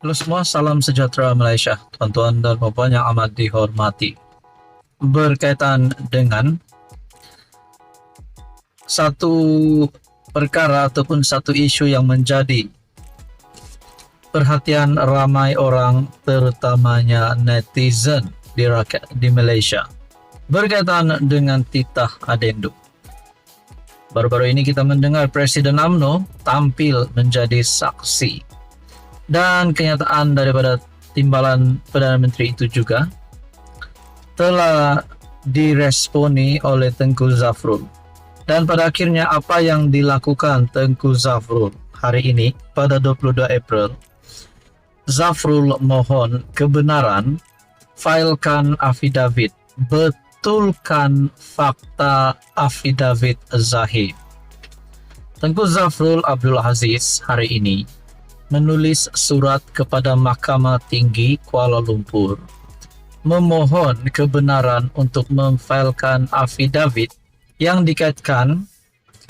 Halo semua, salam sejahtera Malaysia, tuan-tuan dan puan yang amat dihormati. Berkaitan dengan satu perkara ataupun satu isu yang menjadi perhatian ramai orang, terutamanya netizen di Malaysia, berkaitan dengan titah adendum. Baru-baru ini kita mendengar Presiden UMNO tampil menjadi saksi, dan kenyataan daripada timbalan Perdana Menteri itu juga telah diresponi oleh Tengku Zafrul. Dan pada akhirnya apa yang dilakukan Tengku Zafrul hari ini pada 22 April, Zafrul mohon kebenaran, failkan affidavit, betulkan fakta affidavit Zahid. Tengku Zafrul Abdul Aziz hari ini menulis surat kepada Mahkamah Tinggi Kuala Lumpur memohon kebenaran untuk memfailkan affidavit yang dikaitkan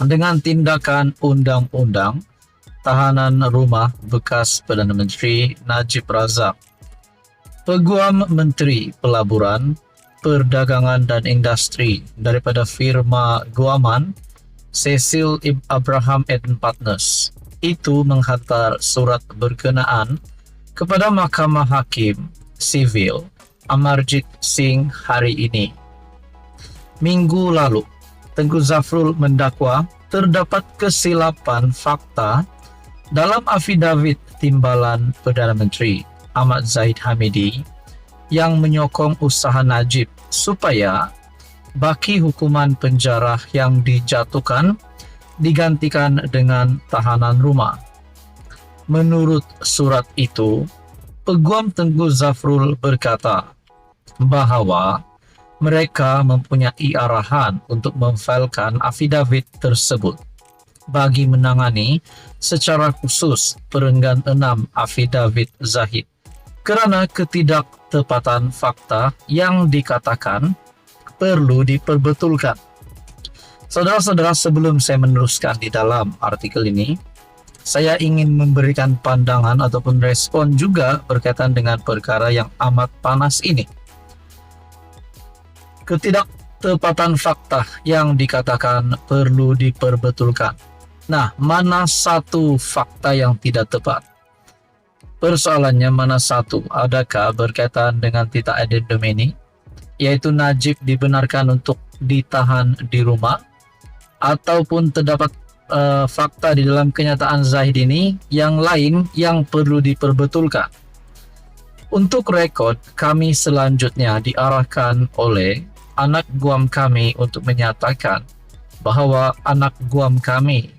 dengan tindakan undang-undang tahanan rumah bekas Perdana Menteri Najib Razak, Peguam Menteri Pelaburan, Perdagangan dan Industri daripada firma Guaman Cecil Abraham and Partners itu menghantar surat berkenaan kepada Mahkamah Hakim Sivil Amarjit Singh hari ini. Minggu lalu, Tengku Zafrul mendakwa terdapat kesilapan fakta dalam affidavit timbalan Perdana Menteri Ahmad Zahid Hamidi yang menyokong usaha Najib supaya baki hukuman penjara yang dijatuhkan digantikan dengan tahanan rumah. Menurut surat itu, Peguam Tengku Zafrul berkata bahawa mereka mempunyai arahan untuk memfailkan affidavit tersebut bagi menangani secara khusus perenggan 6 affidavit Zahid kerana ketidaktepatan fakta yang dikatakan perlu diperbetulkan. Saudara-saudara, sebelum saya meneruskan di dalam artikel ini, saya ingin memberikan pandangan ataupun respon juga berkaitan dengan perkara yang amat panas ini. Ketidaktepatan fakta yang dikatakan perlu diperbetulkan. Nah, mana satu fakta yang tidak tepat? Persoalannya mana satu? Adakah berkaitan dengan titah adendum ini, yaitu Najib dibenarkan untuk ditahan di rumah, ataupun terdapat fakta di dalam kenyataan Zahid ini yang lain yang perlu diperbetulkan? Untuk rekod, kami selanjutnya diarahkan oleh anak guam kami untuk menyatakan bahawa anak guam kami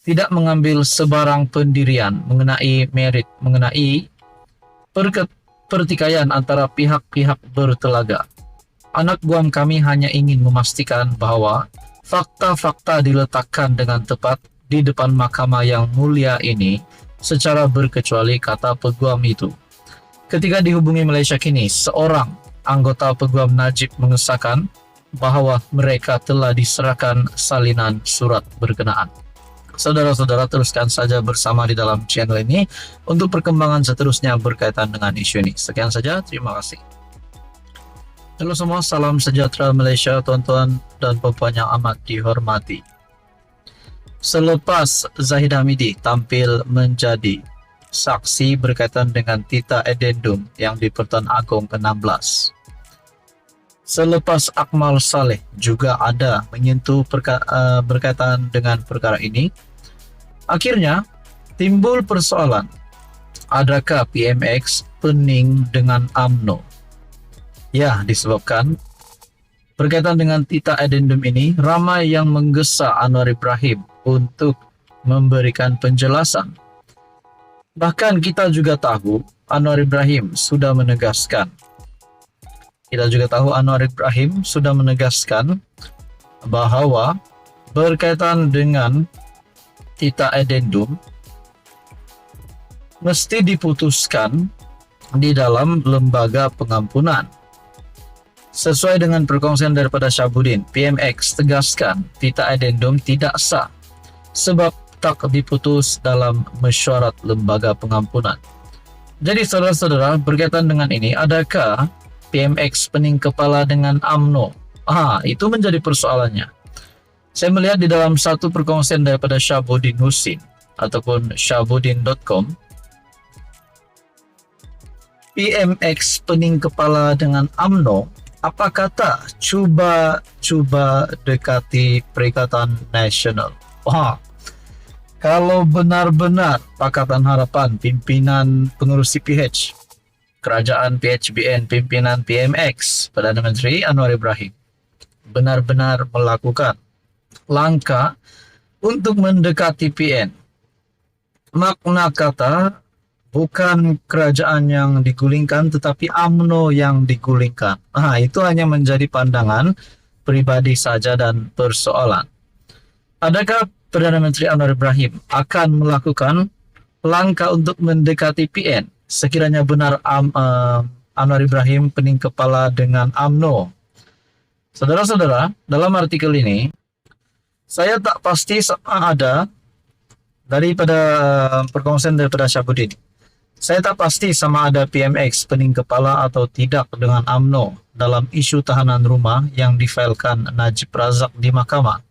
tidak mengambil sebarang pendirian mengenai merit, mengenai pertikaian antara pihak-pihak bertelaga. Anak guam kami hanya ingin memastikan bahawa fakta-fakta diletakkan dengan tepat di depan mahkamah yang mulia ini secara berkecuali, kata peguam itu. Ketika dihubungi Malaysia Kini, seorang anggota peguam Najib mengesahkan bahawa mereka telah diserahkan salinan surat berkenaan. Saudara-saudara, teruskan saja bersama di dalam channel ini untuk perkembangan seterusnya berkaitan dengan isu ini. Sekian saja, terima kasih. Halo semua, salam sejahtera Malaysia, tuan-tuan dan puan yang amat dihormati. Selepas Zahid Hamidi tampil menjadi saksi berkaitan dengan titah adendum yang di Pertuan Agong ke-16, selepas Akmal Saleh juga ada menyentuh berkaitan dengan perkara ini, akhirnya timbul persoalan, adakah PMX pening dengan UMNO? Ya, disebabkan berkaitan dengan titah adendum ini, ramai yang menggesa Anwar Ibrahim untuk memberikan penjelasan. Bahkan kita juga tahu Anwar Ibrahim sudah menegaskan bahawa berkaitan dengan titah adendum mesti diputuskan di dalam lembaga pengampunan. Sesuai dengan perkongsian daripada Syabuddin, PMX tegaskan titah adendum tidak sah sebab tak diputus dalam mesyuarat lembaga pengampunan. Jadi saudara-saudara, berkaitan dengan ini, adakah PMX pening kepala dengan UMNO? Itu menjadi persoalannya. Saya melihat di dalam satu perkongsian daripada Syahbudin Husin ataupun syahbudin.com, PMX pening kepala dengan UMNO, apa kata cuba dekati Perikatan Nasional. Kalau benar-benar Pakatan Harapan, pimpinan pengurus CPH, Kerajaan PHBN, pimpinan PMX, Perdana Menteri Anwar Ibrahim, benar-benar melakukan langkah untuk mendekati PN, makna kata bukan kerajaan yang digulingkan tetapi UMNO yang digulingkan. Itu hanya menjadi pandangan pribadi saja dan persoalan. Adakah Perdana Menteri Anwar Ibrahim akan melakukan langkah untuk mendekati PN sekiranya benar Anwar Ibrahim pening kepala dengan UMNO? Saudara-saudara, dalam artikel ini saya tak pasti sama ada daripada perkongsian daripada Syahbudin. Saya tak pasti sama ada PMX pening kepala atau tidak dengan UMNO dalam isu tahanan rumah yang difailkan Najib Razak di mahkamah.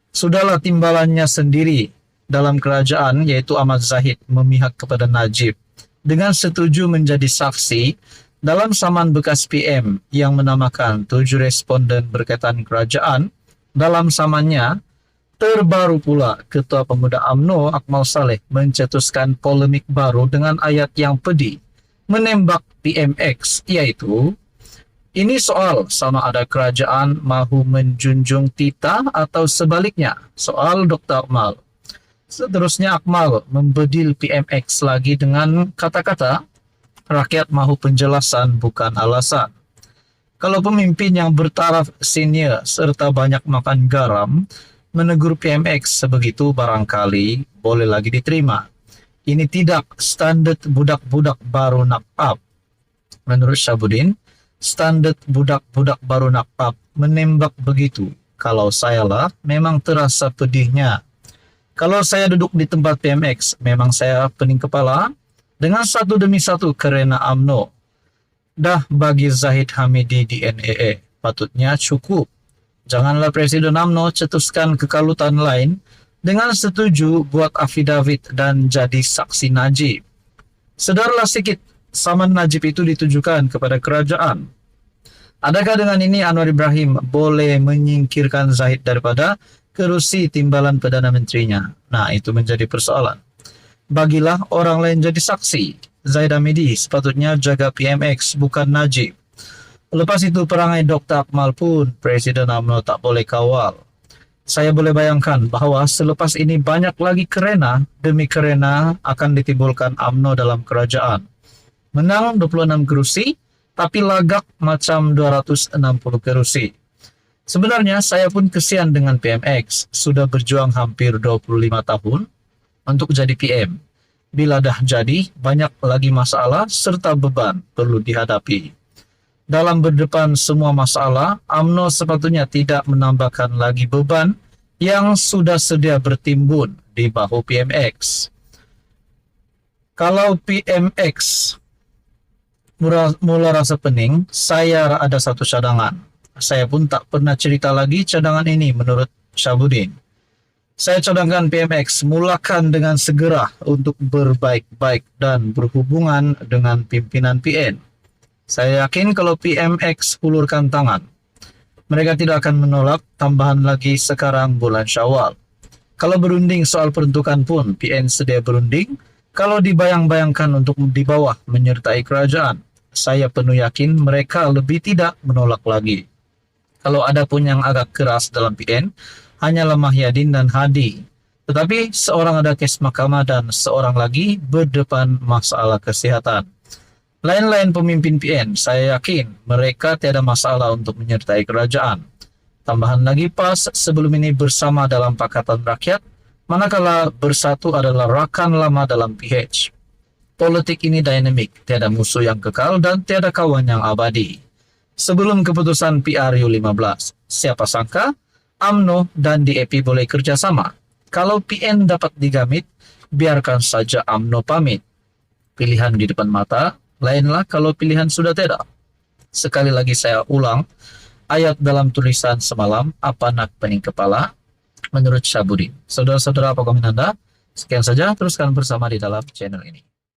Sudahlah timbalannya sendiri dalam kerajaan, yaitu Ahmad Zahid, memihak kepada Najib dengan setuju menjadi saksi dalam saman bekas PM yang menamakan 7 responden berkaitan kerajaan. Dalam samannya, terbaru pula Ketua Pemuda UMNO Akmal Saleh mencetuskan polemik baru dengan ayat yang pedih menembak PMX, yaitu ini soal sama ada kerajaan mahu menjunjung titah atau sebaliknya, soal Dr. Akmal. Seterusnya Akmal membedil PMX lagi dengan kata-kata rakyat mahu penjelasan bukan alasan. Kalau pemimpin yang bertaraf senior serta banyak makan garam menegur PMX sebegitu barangkali boleh lagi diterima. Ini tidak standar budak-budak baru nakpap. Menurut Syahbudin, standar budak-budak baru nakpap menembak begitu. Kalau saya lah, memang terasa pedihnya. Kalau saya duduk di tempat PMX, memang saya pening kepala dengan satu demi satu kerana UMNO. Dah bagi Zahid Hamidi di NEA, patutnya cukup. Janganlah Presiden UMNO cetuskan kekalutan lain dengan setuju buat affidavit dan jadi saksi Najib. Sedarlah sikit saman Najib itu ditujukan kepada kerajaan. Adakah dengan ini Anwar Ibrahim boleh menyingkirkan Zahid daripada kerusi timbalan Perdana Menterinya? Nah, itu menjadi persoalan. Bagilah orang lain jadi saksi. Zahid Hamidi sepatutnya jaga PMX, bukan Najib. Lepas itu perangai Dr. Akmal pun Presiden UMNO tak boleh kawal. Saya boleh bayangkan bahawa selepas ini banyak lagi kerena demi kerena akan ditimbulkan UMNO dalam kerajaan. Menang 26 kerusi, tapi lagak macam 260 kerusi. Sebenarnya saya pun kesian dengan PMX, sudah berjuang hampir 25 tahun untuk jadi PM. Bila dah jadi, banyak lagi masalah serta beban perlu dihadapi. Dalam berdepan semua masalah, UMNO sepatutnya tidak menambahkan lagi beban yang sudah sedia bertimbun di bahu PMX. Kalau PMX mula rasa pening, saya ada satu cadangan. Saya pun tak pernah cerita lagi cadangan ini menurut Syahbudin. Saya cadangkan PMX mulakan dengan segera untuk berbaik-baik dan berhubungan dengan pimpinan PN. Saya yakin kalau PMX hulurkan tangan, mereka tidak akan menolak tambahan lagi sekarang bulan Syawal. Kalau berunding soal peruntukan pun, PN sedia berunding. Kalau dibayang-bayangkan untuk di bawah menyertai kerajaan, saya penuh yakin mereka lebih tidak menolak lagi. Kalau ada pun yang agak keras dalam PN, hanyalah Mahyadin dan Hadi. Tetapi seorang ada kes mahkamah dan seorang lagi berdepan masalah kesihatan. Lain-lain pemimpin PN, saya yakin mereka tiada masalah untuk menyertai kerajaan. Tambahan lagi PAS sebelum ini bersama dalam Pakatan Rakyat, manakala Bersatu adalah rakan lama dalam PH. Politik ini dinamik, tiada musuh yang kekal dan tiada kawan yang abadi. Sebelum keputusan PRU15, siapa sangka UMNO dan DAP boleh kerjasama. Kalau PN dapat digamit, biarkan saja UMNO pamit. pilihan di depan mata, lainlah kalau pilihan sudah tidak. Sekali lagi saya ulang, ayat dalam tulisan semalam, apa nak pening kepala, menurut Syahbudin. Saudara-saudara, apa komen Anda? Sekian saja, teruskan bersama di dalam channel ini.